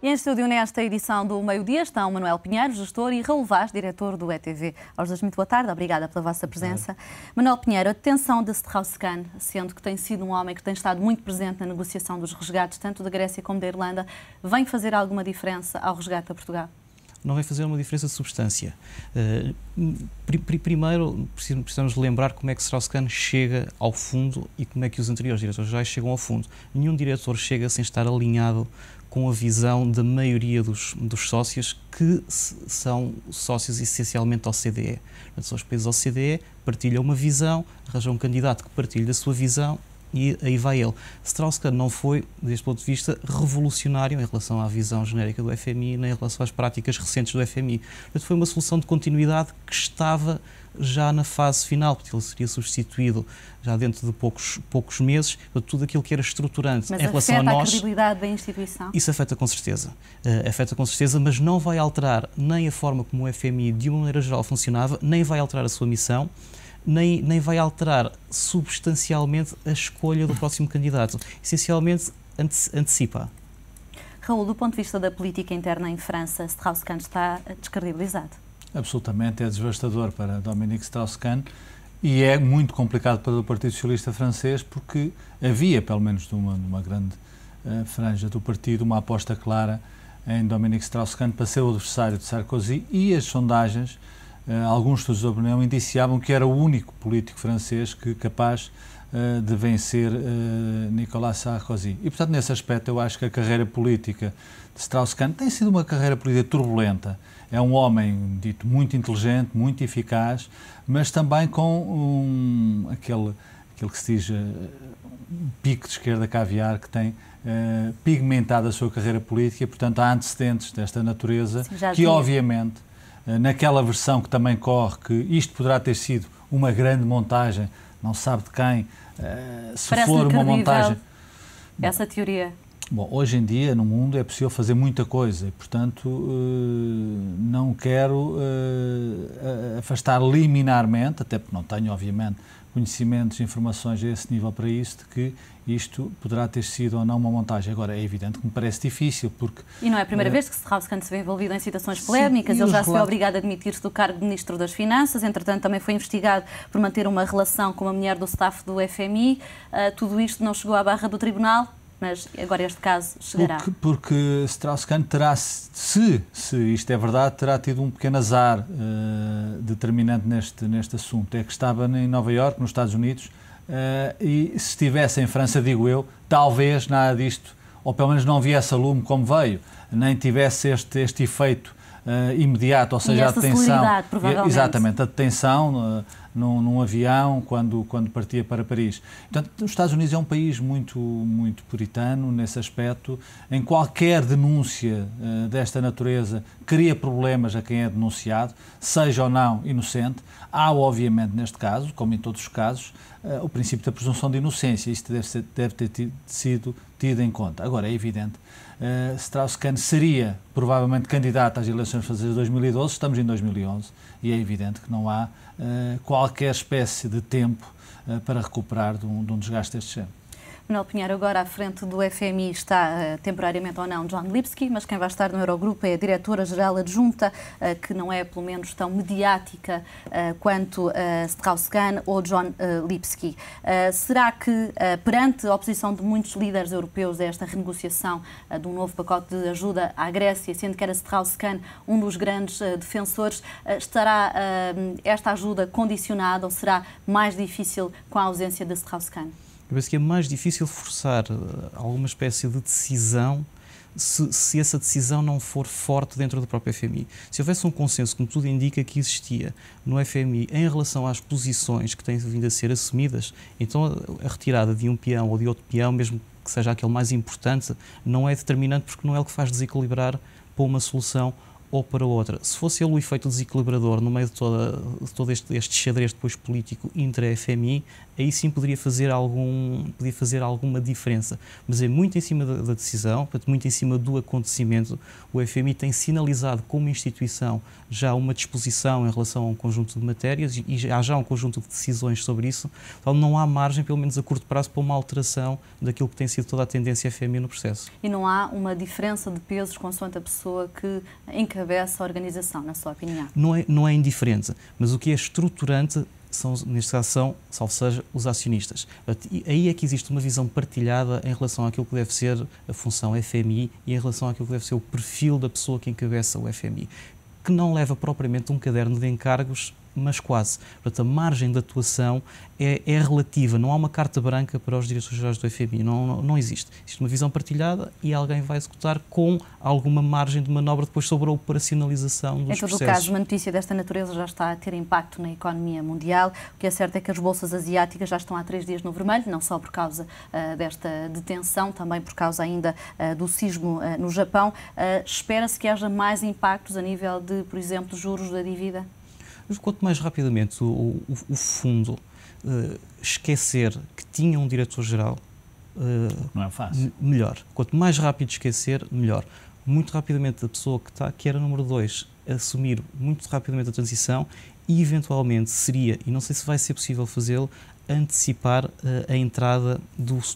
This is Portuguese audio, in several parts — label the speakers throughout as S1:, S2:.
S1: E em estúdio nesta edição do Meio-Dia estão Manuel Pinheiro, gestor, e Raul Vaz, diretor do ETV. Aos dois, muito boa tarde, obrigada pela vossa presença. Manuel Pinheiro, a detenção de Strauss-Kahn, sendo que tem sido um homem que tem estado muito presente na negociação dos resgates, tanto da Grécia como da Irlanda, vem fazer alguma diferença ao resgate a Portugal?
S2: Não vai fazer uma diferença de substância. Primeiro, precisamos lembrar como é que Strauss-Kahn chega ao fundo e como é que os anteriores diretores-gerais chegam ao fundo. Nenhum diretor chega sem estar alinhado com a visão da maioria dos sócios, que são sócios essencialmente da OCDE. São os países da OCDE, partilham uma visão, arranjam um candidato que partilhe da sua visão, e aí vai ele. Strauss-Kahn não foi, deste ponto de vista, revolucionário em relação à visão genérica do FMI, nem em relação às práticas recentes do FMI. Portanto, foi uma solução de continuidade que estava já na fase final, porque ele seria substituído já dentro de poucos meses. Tudo aquilo que era estruturante
S1: mas
S2: em relação a nós...
S1: Mas afeta a credibilidade da instituição?
S2: Isso afeta com certeza. Afeta com certeza, mas não vai alterar nem a forma como o FMI, de uma maneira geral, funcionava, nem vai alterar a sua missão, nem vai alterar substancialmente a escolha do próximo candidato. Essencialmente, antecipa.
S1: Raul, do ponto de vista da política interna em França, Strauss-Kahn está descredibilizado?
S3: Absolutamente, é devastador para Dominique Strauss-Kahn e é muito complicado para o Partido Socialista francês, porque havia, pelo menos numa grande franja do partido, uma aposta clara em Dominique Strauss-Kahn para ser o adversário de Sarkozy, e as sondagens, alguns estudos de opinião, indiciavam que era o único político francês capaz de vencer Nicolas Sarkozy. E, portanto, nesse aspecto, eu acho que a carreira política de Strauss-Kahn tem sido uma carreira política turbulenta. É um homem dito muito inteligente, muito eficaz, mas também com aquele que se diz pico de esquerda caviar, que tem pigmentado a sua carreira política, e, portanto, há antecedentes desta natureza. Sim, que, obviamente, naquela versão que também corre, que isto poderá ter sido uma grande montagem, não se sabe de quem, se for uma montagem...
S1: Essa teoria?
S3: Bom, hoje em dia, no mundo, é possível fazer muita coisa e, portanto, não quero afastar liminarmente, até porque não tenho, obviamente, conhecimentos, informações a esse nível para isso, de que isto poderá ter sido ou não uma montagem. Agora, é evidente que me parece difícil, porque...
S1: E não é a primeira vez que Strauss-Kahn se vê envolvido em situações polémicas. Ele já se foi obrigado a admitir-se do cargo de Ministro das Finanças, entretanto também foi investigado por manter uma relação com uma mulher do staff do FMI. Tudo isto não chegou à barra do Tribunal, mas agora este caso chegará.
S3: Porque Strauss-Kahn terá, se isto é verdade, terá tido um pequeno azar determinante neste assunto. É que estava em Nova Iorque, nos Estados Unidos, e se estivesse em França, digo eu, talvez nada disto, ou pelo menos não viesse a lume como veio, nem tivesse este efeito imediato, ou seja, a detenção. Exatamente, a detenção num avião quando partia para Paris. Portanto, os Estados Unidos é um país muito puritano nesse aspecto. Em qualquer denúncia desta natureza cria problemas a quem é denunciado, seja ou não inocente. Há, obviamente, neste caso, como em todos os casos, o princípio da presunção de inocência. Isto deve ter sido tido em conta. Agora, é evidente, Strauss-Kahn seria provavelmente candidato às eleições francesas de 2012, estamos em 2011, e é evidente que não há qualquer espécie de tempo para recuperar de um desgaste deste género.
S1: Manuel Pinheiro, agora à frente do FMI está, temporariamente ou não, John Lipsky, mas quem vai estar no Eurogrupo é a diretora-geral adjunta, que não é, pelo menos, tão mediática quanto Strauss-Kahn ou John Lipsky. Será que, perante a oposição de muitos líderes europeus a esta renegociação de um novo pacote de ajuda à Grécia, sendo que era Strauss-Kahn um dos grandes defensores, estará esta ajuda condicionada ou será mais difícil com a ausência de Strauss-Kahn?
S2: Eu penso que é mais difícil forçar alguma espécie de decisão se essa decisão não for forte dentro do próprio FMI. Se houvesse um consenso, como tudo indica que existia no FMI, em relação às posições que têm vindo a ser assumidas, então a retirada de um peão ou de outro peão, mesmo que seja aquele mais importante, não é determinante, porque não é o que faz desequilibrar para uma solução ou para outra. Se fosse ele o efeito desequilibrador no meio de todo este xadrez depois político intra-FMI, aí sim poderia fazer alguma diferença. Mas é muito em cima da decisão, muito em cima do acontecimento. O FMI tem sinalizado como instituição já uma disposição em relação a um conjunto de matérias e há já um conjunto de decisões sobre isso. Então não há margem, pelo menos a curto prazo, para uma alteração daquilo que tem sido toda a tendência FMI no processo.
S1: E não há uma diferença de pesos consoante a pessoa que encabeça a organização, na sua opinião?
S2: Não é indiferente, mas o que é estruturante neste caso salvo seja, os acionistas. Aí é que existe uma visão partilhada em relação àquilo que deve ser a função FMI e em relação àquilo que deve ser o perfil da pessoa que encabeça o FMI, que não leva propriamente um caderno de encargos, mas quase. Portanto, a margem de atuação é relativa, não há uma carta branca para os diretores-gerais do FMI, não existe. Existe uma visão partilhada e alguém vai executar com alguma margem de manobra depois sobre a operacionalização dos processos.
S1: Em todo o caso, uma notícia desta natureza já está a ter impacto na economia mundial. O que é certo é que as bolsas asiáticas já estão há 3 dias no vermelho, não só por causa desta detenção, também por causa ainda do sismo no Japão. Espera-se que haja mais impactos a nível de, por exemplo, juros da dívida?
S2: Quanto mais rapidamente o fundo esquecer que tinha um diretor-geral,
S3: não é fácil.
S2: Melhor. Quanto mais rápido esquecer, melhor. Muito rapidamente a pessoa que era número 2 assumir muito rapidamente a transição e eventualmente seria, e não sei se vai ser possível fazê-lo, antecipar a entrada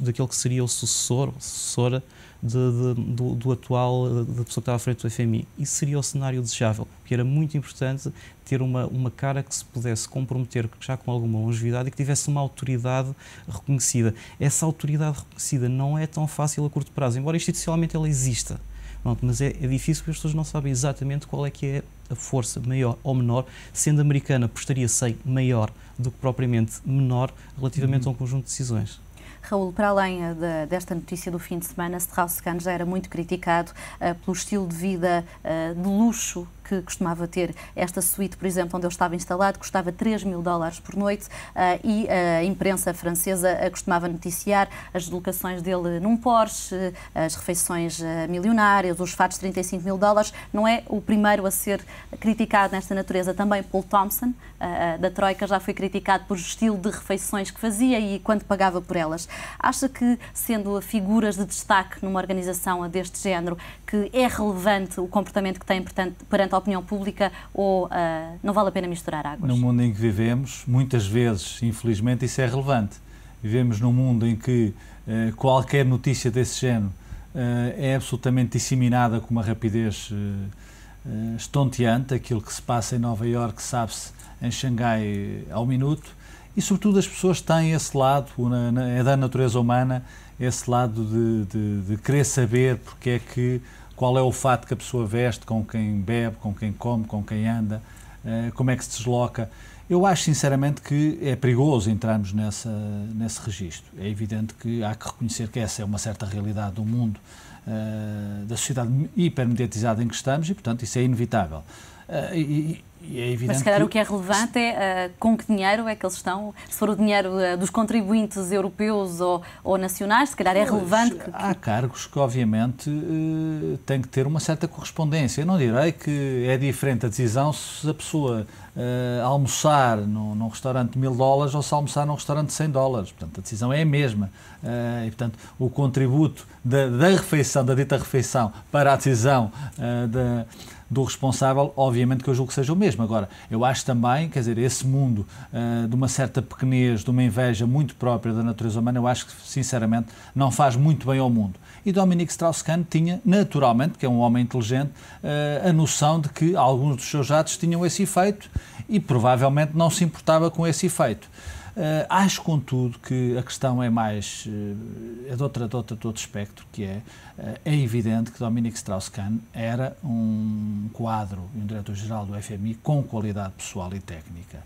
S2: daquele que seria o sucessor, sucessora do atual, da pessoa que estava à frente do FMI. Isso seria o cenário desejável, porque era muito importante ter uma cara que se pudesse comprometer já com alguma longevidade e que tivesse uma autoridade reconhecida. Essa autoridade reconhecida não é tão fácil a curto prazo, embora institucionalmente ela exista. Pronto, mas é difícil porque as pessoas não sabem exatamente qual é que é a força, maior ou menor, sendo americana, apostaria-se em maior do que propriamente menor relativamente a um conjunto de decisões.
S1: Raul, para além desta notícia do fim de semana, Strauss-Kahn já era muito criticado pelo estilo de vida de luxo que costumava ter. Esta suíte, por exemplo, onde ele estava instalado, custava $3.000 por noite e a imprensa francesa costumava noticiar as deslocações dele num Porsche, as refeições milionárias, os fatos de $35.000. Não é o primeiro a ser criticado nesta natureza. Também Paul Thompson, da Troika, já foi criticado por estilo de refeições que fazia e quanto pagava por elas. Acha que, sendo figuras de destaque numa organização deste género, que é relevante o comportamento que tem perante a opinião pública ou não vale a pena misturar águas?
S3: No mundo em que vivemos, muitas vezes, infelizmente, isso é relevante. Vivemos num mundo em que qualquer notícia desse género é absolutamente disseminada com uma rapidez estonteante. Aquilo que se passa em Nova Iorque sabe-se em Xangai ao minuto. E, sobretudo, as pessoas têm esse lado, é da natureza humana, esse lado de querer saber qual é o fato que a pessoa veste, com quem bebe, com quem come, com quem anda, como é que se desloca. Eu acho, sinceramente, que é perigoso entrarmos nesse registro. É evidente que há que reconhecer que essa é uma certa realidade do mundo, da sociedade hipermediatizada em que estamos e, portanto, isso é inevitável. É evidente.
S1: Mas se calhar o que é relevante é com que dinheiro é que eles estão. Se for o dinheiro dos contribuintes europeus ou nacionais, se calhar é relevante.
S3: Há cargos que, obviamente, têm que ter uma certa correspondência. Eu não direi que é diferente a decisão se a pessoa almoçar num restaurante de $1.000 ou se almoçar num restaurante de $100. Portanto, a decisão é a mesma. E, portanto, o contributo da refeição, da dita refeição, para a decisão do responsável, obviamente que eu julgo que seja o mesmo. Agora, eu acho também, quer dizer, esse mundo de uma certa pequenez, de uma inveja muito própria da natureza humana, eu acho que, sinceramente, não faz muito bem ao mundo. E Dominique Strauss-Kahn tinha, naturalmente, que é um homem inteligente, a noção de que alguns dos seus atos tinham esse efeito e, provavelmente, não se importava com esse efeito. Acho, contudo, que a questão é mais de outro espectro, que é evidente que Dominique Strauss-Kahn era um quadro e um diretor-geral do FMI com qualidade pessoal e técnica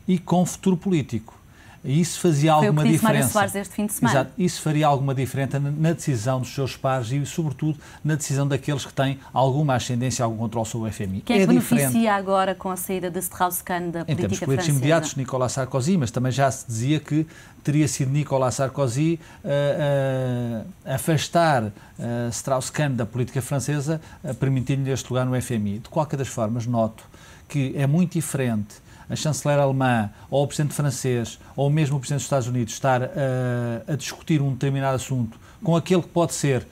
S3: e com futuro político. Isso fazia alguma diferença.
S1: Mário Soares este fim de semana.
S3: Exato. Isso faria alguma diferença na decisão dos seus pares e, sobretudo, na decisão daqueles que têm alguma ascendência, algum controle sobre o FMI.
S1: Quem é que beneficia agora com a saída de Strauss-Kahn da política francesa? Em termos
S3: políticos imediatos, Nicolas Sarkozy, mas também já se dizia que teria sido Nicolas Sarkozy afastar Strauss-Kahn da política francesa, permitindo-lhe este lugar no FMI. De qualquer das formas, noto que é muito diferente a chanceler alemã, ou o presidente francês, ou mesmo o presidente dos Estados Unidos estar a discutir um determinado assunto com aquele que pode ser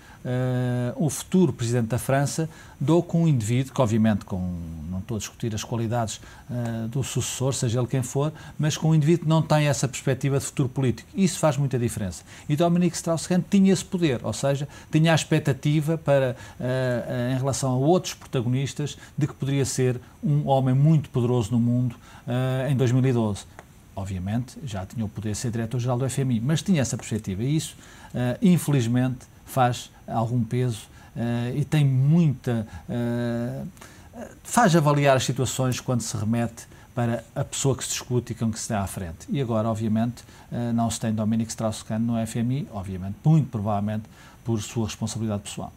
S3: o futuro presidente da França, do com um indivíduo que, obviamente, não estou a discutir as qualidades do sucessor, seja ele quem for, mas com um indivíduo que não tem essa perspectiva de futuro político. Isso faz muita diferença. E Dominique Strauss-Kahn tinha esse poder, ou seja, tinha a expectativa para, em relação a outros protagonistas, de que poderia ser um homem muito poderoso no mundo em 2012. Obviamente, já tinha o poder de ser diretor-geral do FMI, mas tinha essa perspectiva. E isso, infelizmente, faz algum peso e tem muita... faz avaliar as situações quando se remete para a pessoa que se discute e com que se está à frente. E agora, obviamente, não se tem Dominique Strauss-Kahn no FMI, obviamente, muito provavelmente, por sua responsabilidade pessoal.